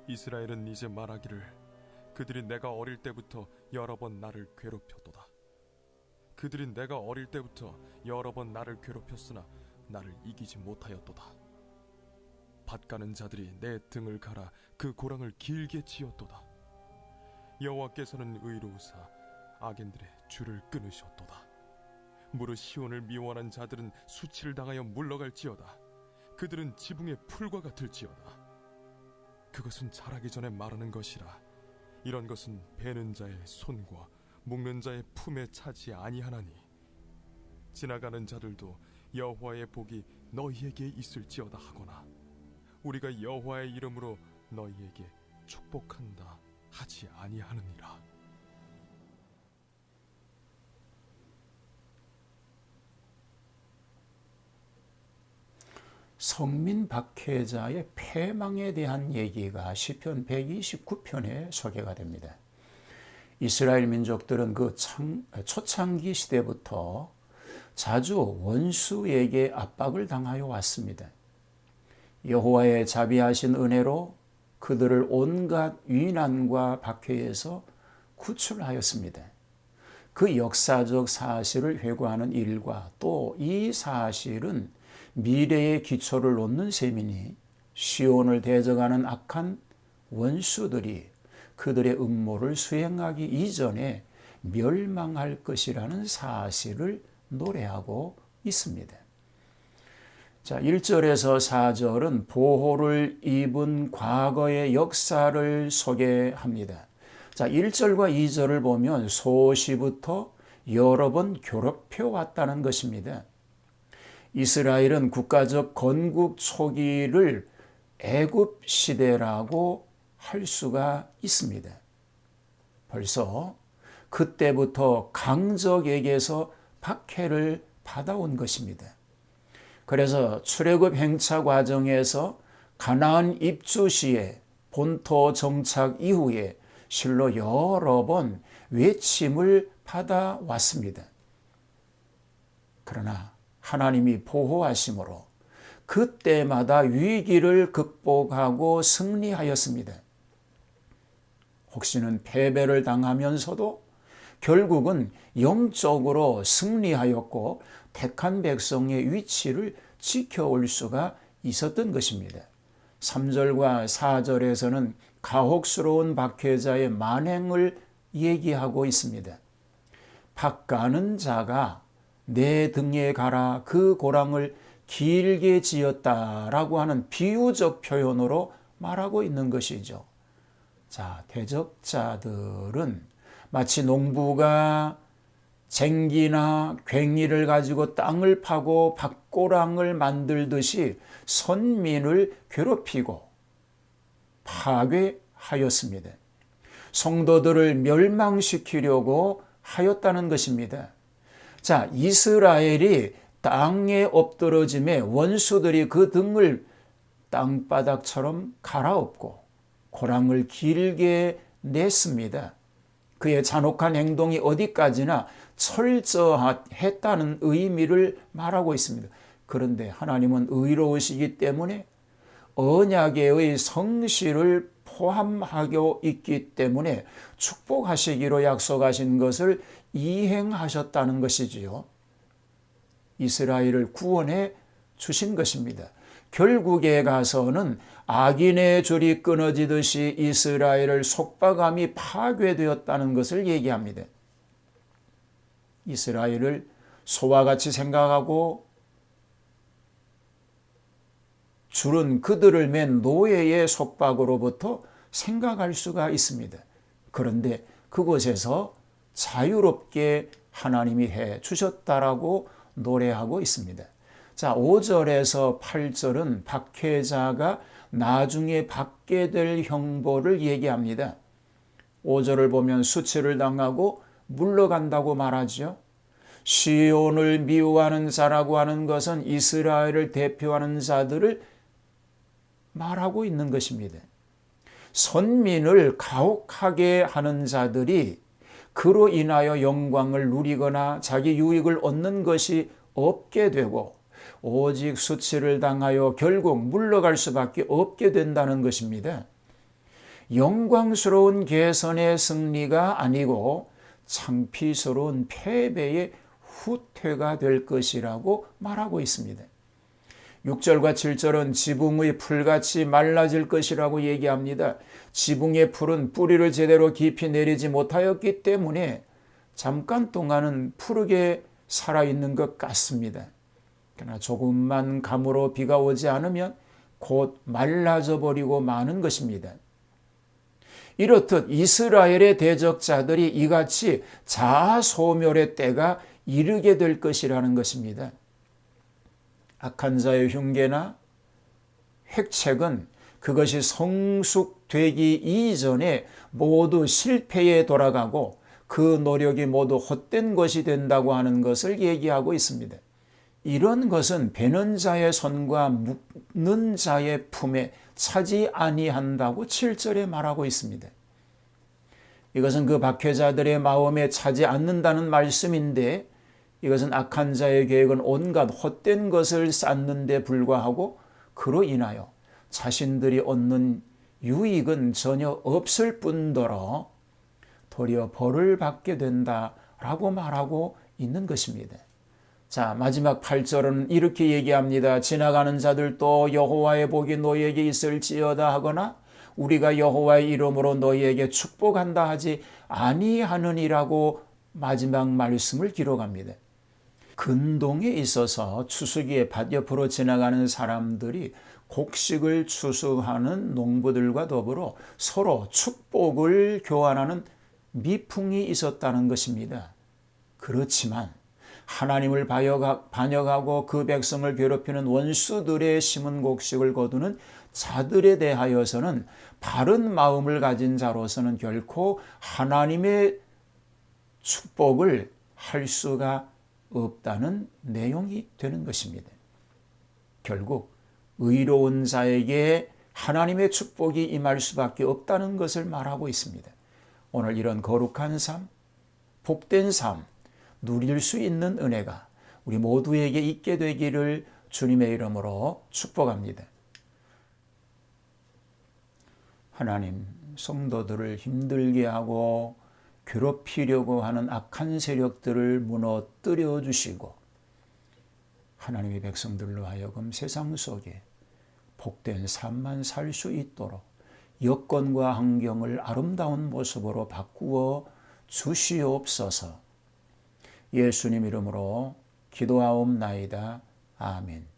이스라엘은 이제 말하기를 그들이 내가 어릴 때부터 여러 번 나를 괴롭혔도다. 그들이 내가 어릴 때부터 여러 번 나를 괴롭혔으나 나를 이기지 못하였도다. 밭 가는 자들이 내 등을 갈아 그 고랑을 길게 지었도다. 여호와께서는 의로우사 악인들의 줄을 끊으셨도다. 무릇 시온을 미워하는 자들은 수치를 당하여 물러갈지어다. 그들은 지붕의 풀과 같을지어다. 그것은 자라기 전에 마르는 것이라. 이런 것은 베는 자의 손과 묶는 자의 품에 차지 아니하나니 지나가는 자들도 여호와의 복이 너희에게 있을지어다 하거나 우리가 여호와의 이름으로 너희에게 축복한다 하지 아니하느니라. 성민 박해자의 패망에 대한 얘기가 시편 129편에 소개가 됩니다. 이스라엘 민족들은 그 초창기 시대부터 자주 원수에게 압박을 당하여 왔습니다. 여호와의 자비하신 은혜로 그들을 온갖 위난과 박해에서 구출하였습니다. 그 역사적 사실을 회고하는 일과 또 이 사실은 미래의 기초를 놓는 셈이니 시온을 대적하는 악한 원수들이 그들의 음모를 수행하기 이전에 멸망할 것이라는 사실을 노래하고 있습니다. 자, 1절에서 4절은 보호를 입은 과거의 역사를 소개합니다. 자, 1절과 2절을 보면 소시부터 여러 번 괴롭혀 왔다는 것입니다. 이스라엘은 국가적 건국 초기를 애굽 시대라고 할 수가 있습니다. 벌써 그때부터 강적에게서 박해를 받아온 것입니다. 그래서 출애굽 행차 과정에서 가나안 입주 시에 본토 정착 이후에 실로 여러 번 외침을 받아왔습니다. 그러나 하나님이 보호하심으로 그때마다 위기를 극복하고 승리하였습니다. 혹시는 패배를 당하면서도 결국은 영적으로 승리하였고 택한 백성의 위치를 지켜올 수가 있었던 것입니다. 3절과 4절에서는 가혹스러운 박해자의 만행을 얘기하고 있습니다. 밭 가는 자가 내 등에 갈아 그 고랑을 길게 지었다라고 하는 비유적 표현으로 말하고 있는 것이죠. 자, 대적자들은 마치 농부가 쟁기나 괭이를 가지고 땅을 파고 밭고랑을 만들듯이 선민을 괴롭히고 파괴하였습니다. 성도들을 멸망시키려고 하였다는 것입니다. 자, 이스라엘이 땅에 엎드러짐에 원수들이 그 등을 땅바닥처럼 갈아엎고 고랑을 길게 냈습니다. 그의 잔혹한 행동이 어디까지나 철저했다는 의미를 말하고 있습니다. 그런데 하나님은 의로우시기 때문에 언약의 성실을 포함하고 있기 때문에 축복하시기로 약속하신 것을 이행하셨다는 것이지요. 이스라엘을 구원해 주신 것입니다. 결국에 가서는 악인의 줄이 끊어지듯이 이스라엘을 속박함이 파괴되었다는 것을 얘기합니다. 이스라엘을 소와 같이 생각하고 줄은 그들을 맨 노예의 속박으로부터 생각할 수가 있습니다. 그런데 그곳에서 자유롭게 하나님이 해 주셨다라고 노래하고 있습니다. 자, 5절에서 8절은 박해자가 나중에 받게 될 형벌을 얘기합니다. 5절을 보면 수치를 당하고 물러간다고 말하죠. 시온을 미워하는 자라고 하는 것은 이스라엘을 대표하는 자들을 말하고 있는 것입니다. 선민을 가혹하게 하는 자들이 그로 인하여 영광을 누리거나 자기 유익을 얻는 것이 없게 되고 오직 수치를 당하여 결국 물러갈 수밖에 없게 된다는 것입니다. 영광스러운 개선의 승리가 아니고 창피스러운 패배의 후퇴가 될 것이라고 말하고 있습니다. 6절과 7절은 지붕의 풀같이 말라질 것이라고 얘기합니다. 지붕의 풀은 뿌리를 제대로 깊이 내리지 못하였기 때문에 잠깐 동안은 푸르게 살아있는 것 같습니다. 그러나 조금만 감으로 비가 오지 않으면 곧 말라져 버리고 마는 것입니다. 이렇듯 이스라엘의 대적자들이 이같이 자아소멸의 때가 이르게 될 것이라는 것입니다. 악한 자의 흉계나 획책은 그것이 성숙되기 이전에 모두 실패에 돌아가고 그 노력이 모두 헛된 것이 된다고 하는 것을 얘기하고 있습니다. 이런 것은 베는 자의 손과 묶는 자의 품에 차지 아니한다고 7절에 말하고 있습니다. 이것은 그 박해자들의 마음에 차지 않는다는 말씀인데, 이것은 악한 자의 계획은 온갖 헛된 것을 쌓는 데 불과하고 그로 인하여 자신들이 얻는 유익은 전혀 없을 뿐더러 도리어 벌을 받게 된다라고 말하고 있는 것입니다. 자, 마지막 8절은 이렇게 얘기합니다. 지나가는 자들도 여호와의 복이 너희에게 있을지어다 하거나 우리가 여호와의 이름으로 너희에게 축복한다 하지 아니하느니라고 마지막 말씀을 기록합니다. 근동에 있어서 추수기에 밭 옆으로 지나가는 사람들이 곡식을 추수하는 농부들과 더불어 서로 축복을 교환하는 미풍이 있었다는 것입니다. 그렇지만 하나님을 반역하고 그 백성을 괴롭히는 원수들의 심은 곡식을 거두는 자들에 대하여서는 바른 마음을 가진 자로서는 결코 하나님의 축복을 할 수가 없다는 내용이 되는 것입니다. 결국 의로운 자에게 하나님의 축복이 임할 수밖에 없다는 것을 말하고 있습니다. 오늘 이런 거룩한 삶, 복된 삶, 누릴 수 있는 은혜가 우리 모두에게 있게 되기를 주님의 이름으로 축복합니다. 하나님, 성도들을 힘들게 하고 괴롭히려고 하는 악한 세력들을 무너뜨려 주시고 하나님의 백성들로 하여금 세상 속에 복된 삶만 살 수 있도록 여건과 환경을 아름다운 모습으로 바꾸어 주시옵소서. 예수님 이름으로 기도하옵나이다. 아멘.